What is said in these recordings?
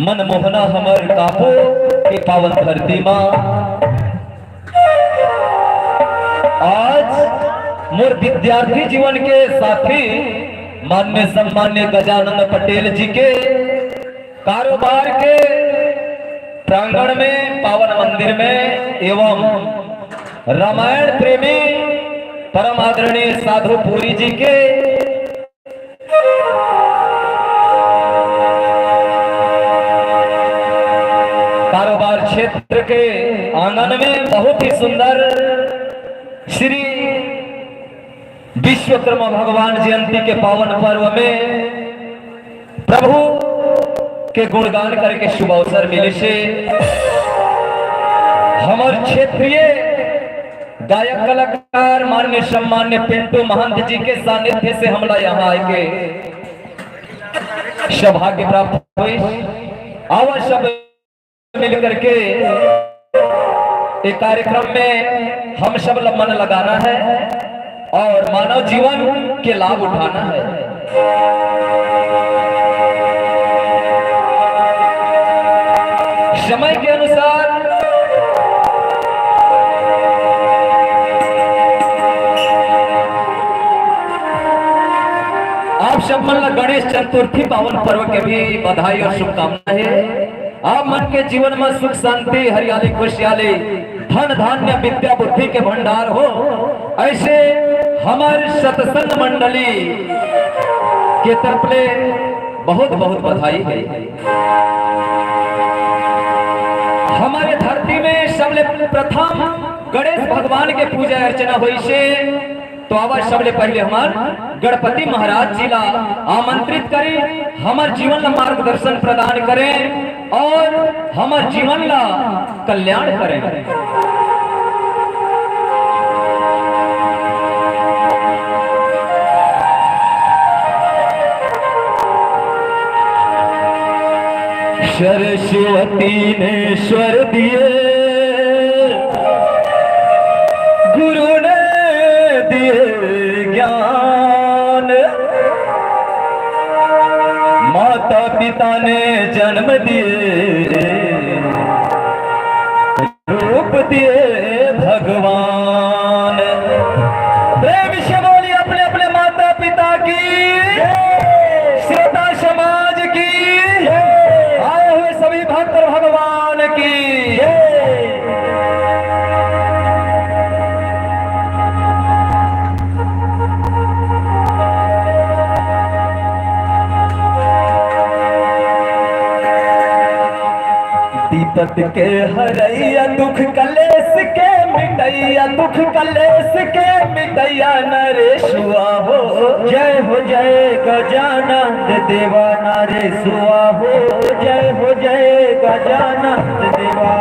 मनमोहना हमर कापो के पावन धरती माँ। आज मोर विद्यार्थी जीवन के साथी माननीय सम्मान्य गजानंद पटेल जी के कारोबार के प्रांगण में पावन मंदिर में एवं रामायण प्रेमी परम आदरणीय साधु पुरी जी के कारोबार क्षेत्र के आंगन में बहुत ही सुंदर श्री विश्वकर्मा भगवान जयंती के पावन पर्व में प्रभु के गुणगान करके शुभ अवसर मिले से हमारे क्षेत्रीय गायक कलाकार माननीय सम्मान्य पिंटू महंत जी के सानिध्य से हमला यहाँ आए सौभाग्य प्राप्त हुई। आवश्यक मिल करके एक कार्यक्रम में हम सब मन लगाना है और मानव जीवन के लाभ उठाना है। समय के अनुसार आप सब मन गणेश चतुर्थी पावन पर्व के भी बधाई और शुभकामनाएं है। आप मन के जीवन में सुख शांति हरियाली खुशहाली धन धान्य विद्या बुद्धि के भंडार हो, ऐसे हमारे सत्संग मंडली के तरफ से बहुत बहुत बधाई है। हमारे धरती में सबले प्रथम गणेश भगवान के पूजा अर्चना हुई से तो आवाज सबले पहले हमार गणपति महाराज जी ला आमंत्रित करें, हमारे जीवन ला मार्गदर्शन प्रदान करें और हमारे जीवन ला कल्याण करें। सरस्वती ने स्वर दिए, गुरु ने दिए ज्ञान, माता पिता ने जन्म दिए, रूप दिए भगवान। प्रेम से बोली अपने अपने माता पिता की, श्रोता समाज की, आए हुए सभी भक्त भगवान की। दीपक के हरैया दुख कलेश के मिटैया, दुख कलेश के मिटैया नरेशुआ हो। जय हो जय गजानंद देवा नरेशुआ हो। जय हो जय गजानंद देवा।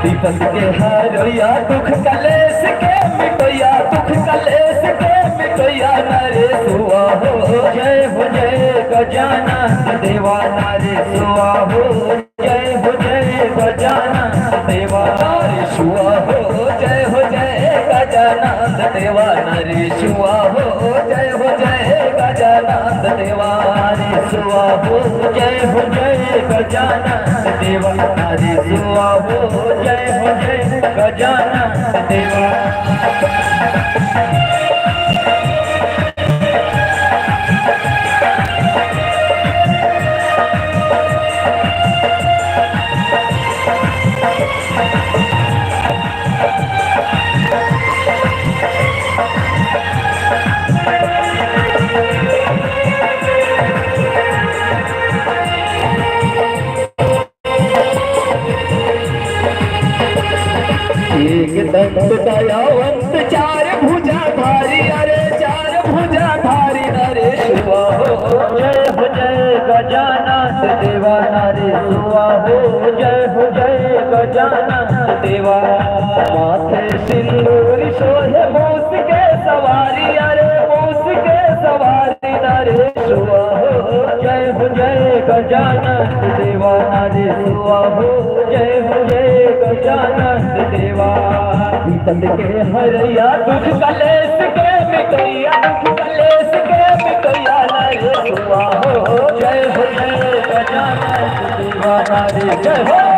दीपक के हरैया दुख कलेश के मिटैया, दुख कलेश के मिटैया नरेशुआ हो। जय हो जय गजानंद देवा नरेशुआ हो। जय हो जय गजानंद देवा नरेशुआ हो। जय हो जय गजानंद देवा नरेशुआ हो। जय हो जय गजानंद देवा नरेशुआ हो। जय हो जय गजानंद देवा नरेशुआ हो। जय हो जय गजानंद देवा। एक दंत दयावंत चार भुजा धारी, अरे चार भुजा धारी नरेशुआ हो। जय हो जय गजानंद देवा नरेशुआ हो। जय हो जय गजानंद देवा। माथे सिंदूर शोभे मूस के सवारी, अरे मूस के सवारी नरेशुआ हो। जय हो जय गजानंद देवा नरेशुआ हो। जय हो जय गजानंद देवा। दीपक के हरैया दुख कलेश के मिटैया, दुख कलेश के मिटैया नरेशुआ हो। जय हो जय गजानंद देवा नरेशुआ हो।